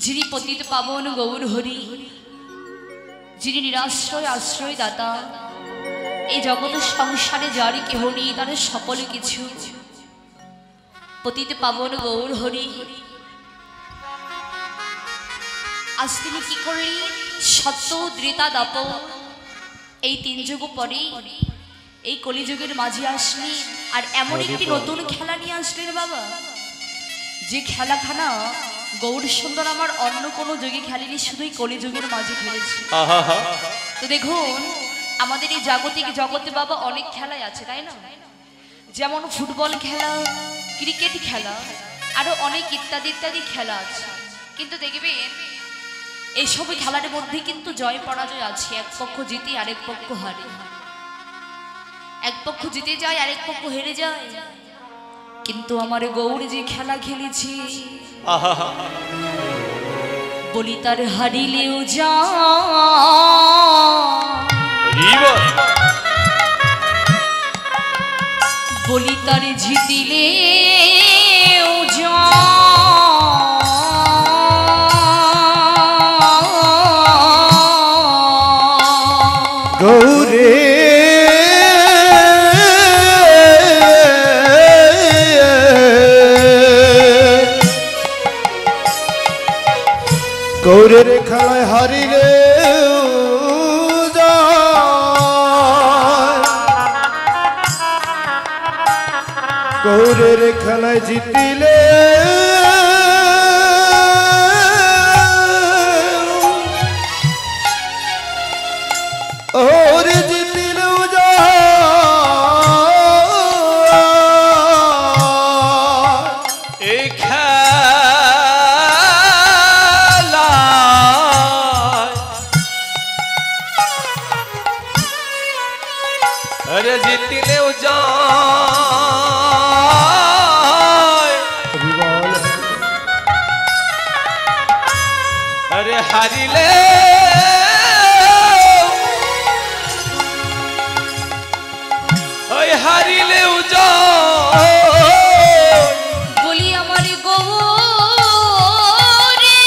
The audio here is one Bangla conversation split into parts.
যিনি পতিত পাবন গৌর হরি, যিনি নিরাশ্রয় আশ্রয় দাতা, এই জগৎ সংসারে যারই কেহ নেই, তার সকল কিছু পতিত পাবন গৌর হরি। আজ তিনি কি করলেন? সত্য ত্রেতা দাপর এই তিন যুগ পরে এই কলিযুগের মাঝে আসলেন, আর এমন একটি নতুন খেলা নিয়ে আসলেন বাবা, যে খেলাখানা গৌর সুন্দর আমার অন্য কোনো যুগে খেলেনি, শুধুই কলিযুগের মাঝে খেলেছে। তো দেখুন, আমাদের এই জাগতিক জগতে বাবা অনেক খেলাই আছে, তাই না? যেমন ফুটবল খেলা, ক্রিকেট খেলা, আরো অনেক ইত্যাদি ইত্যাদি খেলা আছে। কিন্তু দেখবেন এইসব খেলার মধ্যে কিন্তু জয় পরাজয় আছে, এক পক্ষ জিতে আরেক পক্ষ হারে, এক পক্ষ জিতে যায় আরেক পক্ষ হেরে যায়। কিন্তু আমার গৌর যে খেলা খেলেছি, বলি তার হারিলেও যা, বলি তার জিতিলেও যা, গৌরে গৌরের খেলায় হারিলে গৌরের খেলায় জিতিলে ওরে জিতিলেও এই খেলা আরে জিতিলেও যায়, আরে হারিলে ওই হারিলেও যায়। বলি আমার গৌরে,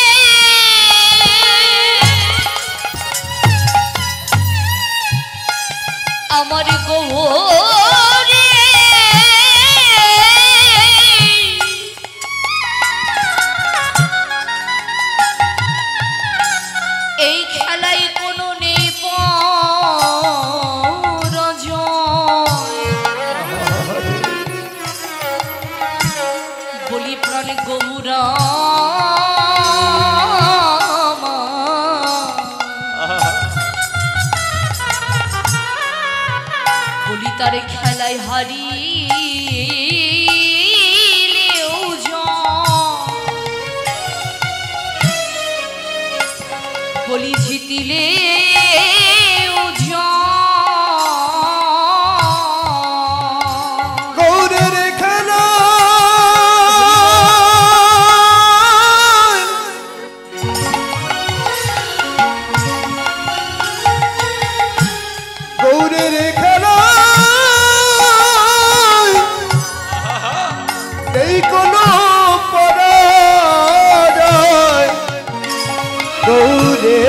আমার গৌরে, এই খেলায় কোনো নেই পরাজয়। বলি প্রাণ গৌরা, বলি তার খেলায় হারিলেও জয়, বলি জিতিলেও জয়। গৌরের খেলা গৌরের খেলা এই কোনো পরাজয় গৌরে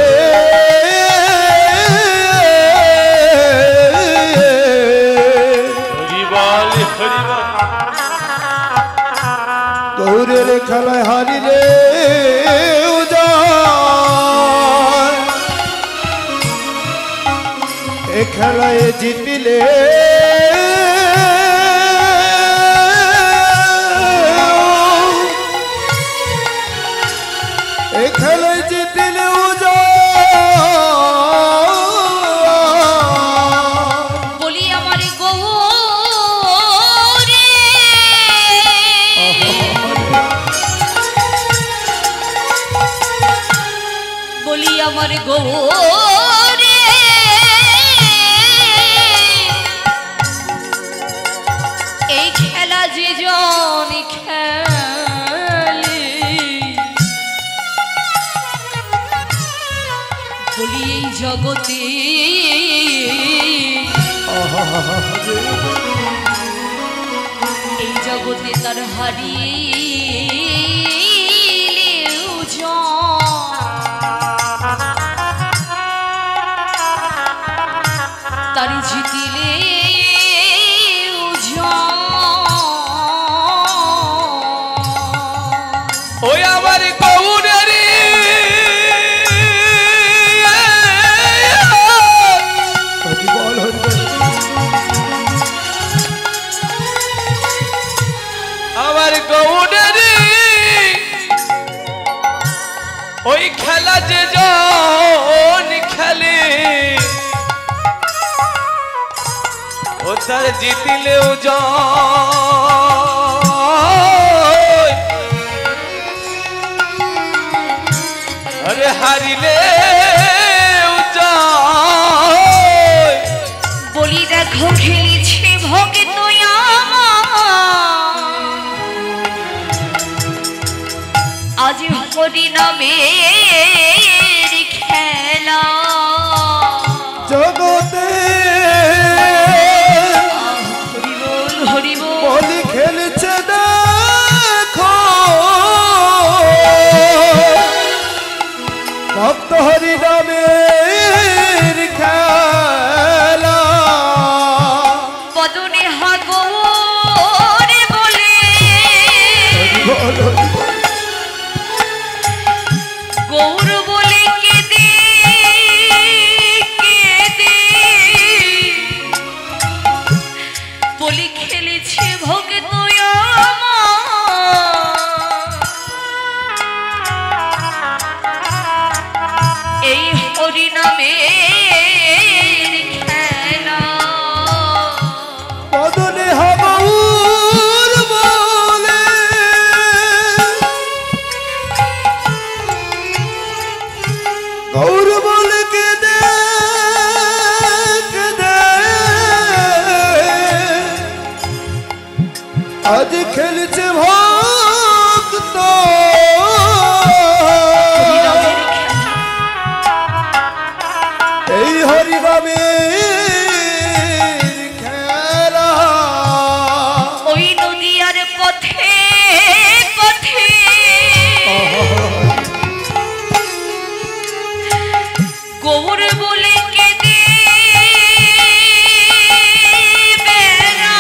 গৌরের খেলায় হারিলে এ খেলায় জিতিলে এ খেলায় জিতিলেও বলি আমার গৌরে, বলি আমার গৌরে, এই খেলা যে জন খেলে, বলি এই জগতে এই জগতে তার হারিলেও জয়। তার জিতিলে ওই আমার গৌরের আমার গৌরের ওই খেলা যে জন খেলে ও তার জিতিলেও জয় আরে হারিলে বলি দেখো খেলেছে ভগে তুই আজ হরি নামের খেলা জগতে হরি বল হরি বল বলি খেলছে দেখো ভক্ত হরি নামের খেলা বদনে হাগরে বলে গৌর বলে কেঁদে কেঁদে বলি খেলেছে ভগে তুই এই হরি নামের খেলা বদনে হাবুর বলে গৌর বলে কেঁদে কেঁদে আজ খেলছে ভক্ত এই হরি নামের খেলা ওই নদীয়ার পথে পথে গৌর বলে কেঁদে বেড়া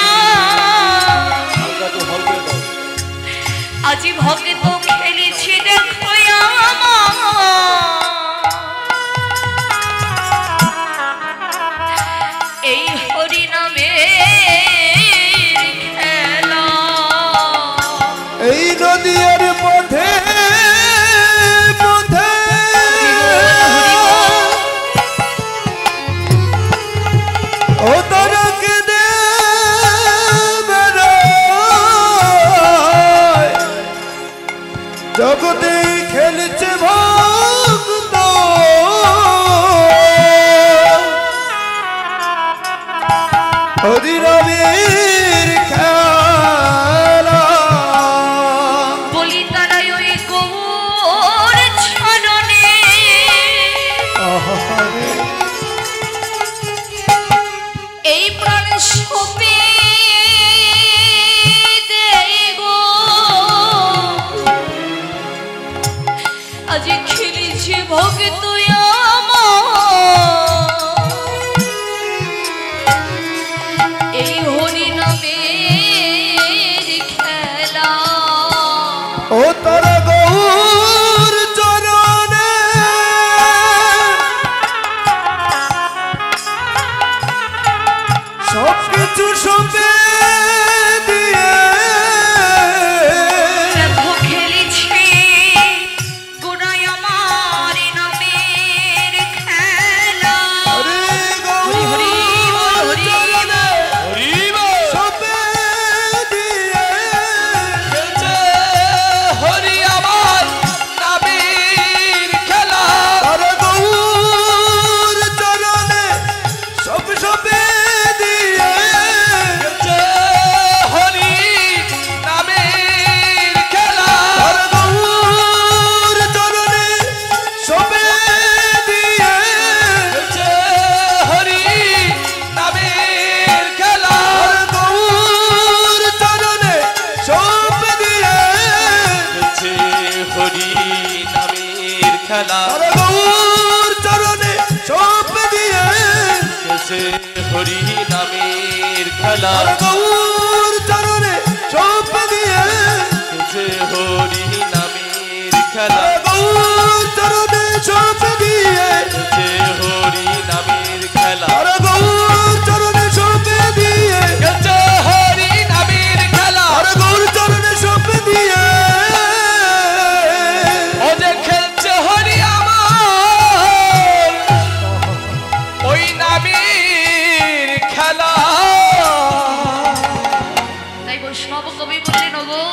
আজি ভগে তো খেলেছি দেখো এই হরি নামের খেলা এই নদীর পথে পথে ও তারা কেঁদে বেড়ায় জগতে খেলছে ভক্ত হরি নামের খেলা বলি তারাই ওই গৌর ছলনে এই প্রাণ সপে দেগো আজ খেলেছে ভগে তুই এই হরি নামের খেলা ও তারা গৌর চরণে সব কিছু সপে দিয়ে দেখো খেলেছে গোড়ায় আমার নামের খেলা হরি হরি হরি বল হরি বল সপে দিয়ে হরি আমার নামের খেলা তারা গৌর চরণে সব সপে দিয়ে হরি নামের খেলা তারা গৌর চরণে সপে দিয়ে হরি নামের খেলা তারা গৌর চরণে সপ দিয়ে হরি নামের খেলা তারা গৌর চরণে সপ দিয়ে হরি নামের খেলা আর গৌর চরণে সব দিয়ে খেলছে হরি নামের খেলা আর গৌর চরণে সব দিয়ে খেলছে হরি নামের খেলা আর গৌর চরণে সব দিয়ে খেলছে হরি নামের খেলা আর গৌর চরণে সব দিয়ে ও যে খেলছে হরি আমার ওই নামের খেলা তাই বৈষ্ণব কবি বললেন ওগো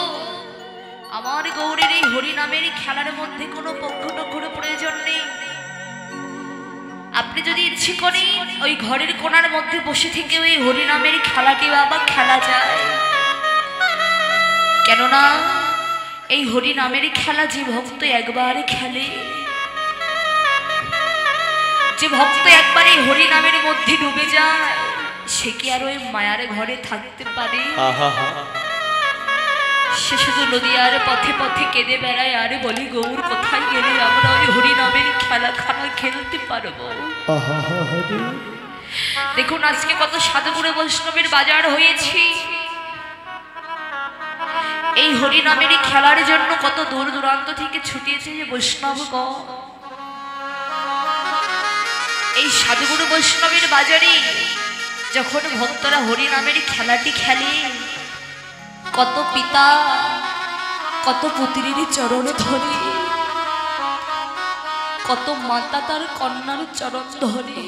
আমার গৌরের এই হরি নামের খেলার মধ্যে কোনো পক্ষ নক্ষর প্রয়োজন নেই। আপনি যদি ইচ্ছে করেন ওই ঘরের কোণার মধ্যে বসে থেকে ওই হরি নামের খেলাটি বাবা খেলা যায়, কেননা এই হরি নামের খেলা যে ভক্ত একবার খেলে, যে ভক্ত একবার এই হরি নামের মধ্যে ডুবে যায়, সে কি আর ওই মায়ার ঘরে থাকতে পারে? সে শুধু নদীয়ার পথে পথে কেঁদে বেড়ায় আর বলি গৌর কোথায় গেলে আমরা ওই হরি নামের খেলা খানা খেলতে পারবো। দেখুন আজকে কত সাধুগুরু বৈষ্ণবের বাজার হয়েছে, এই হরি নামের খেলার জন্য কত দূর দূরান্ত থেকে ছুটিয়েছে যে বৈষ্ণবগণ। এই সাধুগুরু বৈষ্ণবের বাজারে যখন ভক্তরা হরি নামের খেলাটি খেলে, কত পিতা কত পুত্রের চরণ ধরে, কত মাতা তার কন্যার চরণ ধরে,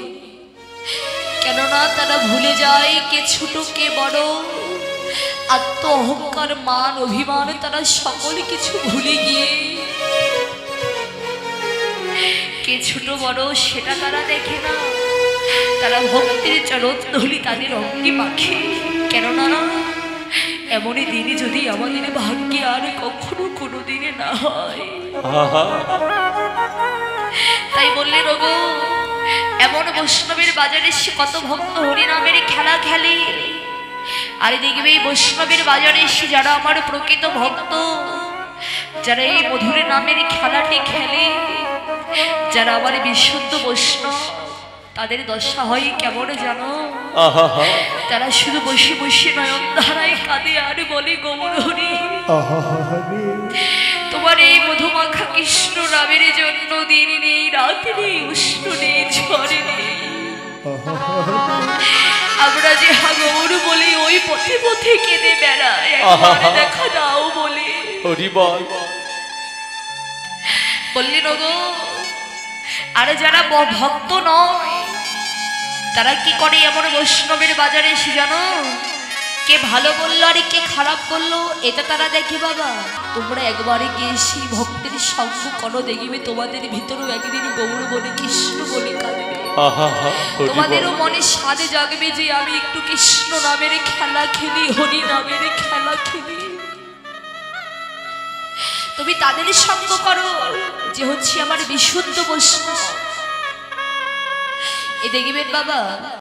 কেননা তারা ভুলে যায় কে ছোট কে বড়, আত্ম অহংকার মান অভিমান তারা সকলে কিছু ভুলে গিয়ে কে ছোট বড় সেটা তারা দেখে না, তারা ভক্তির চরণ ধুলি তাদের অঙ্গে মাখে। কেননা এমনই দিনে যদি আমাদের ভাগ্যে আর কখনো কোনো দিনে না হয়। তাই বললেন ওগো এমন বৈষ্ণবের বাজারে সে কত ভক্ত হরিনামের খেলা খেলে, আর দেখবে এই বৈষ্ণবের বাজারে এসে যারা আমার প্রকৃত ভক্ত, যারা এই মধুর নামের খেলাটি খেলে, যারা আমার বিশুদ্ধ বৈষ্ণব, তাদের দশা হয় কেমন জানো? তারা শুধু বসে বসে নয়ন ধারায় কাঁদে আর বলে গৌর হরি তোমার এই মধুমাখা কৃষ্ণ নামের জন্য দিন নেই রাত নেই উষ্ণ নেই ঝড় নেই, আমরা যে হাগৌর বলে ওই পথে পথে কেঁদে বেড়াই, একবার দেখা দাও বলে। হরি বল বললেন ওগো আরে যারা ভক্ত নয় তারা কি করে এমন বৈষ্ণবের বাজারে এসে জানো? কে ভালো বললো আর কে খারাপ বললো এটা তারা দেখে। বাবা তোমরা একবারে গিয়ে সেই ভক্তের সঙ্গ করো, দেখবে তোমাদের ভিতরেও একদিন গৌর বলে কৃষ্ণ বলে কাঁদবে, তোমাদেরও মনে স্বাদে জাগবে যে আমি একটু কৃষ্ণ নামের খেলা খেলি, হরি নামের খেলা খেলি। তুমি তাদের সঙ্গ করো যে হচ্ছে আমার বিশুদ্ধ বৈষ্ণব। এ দেখবেন বাবা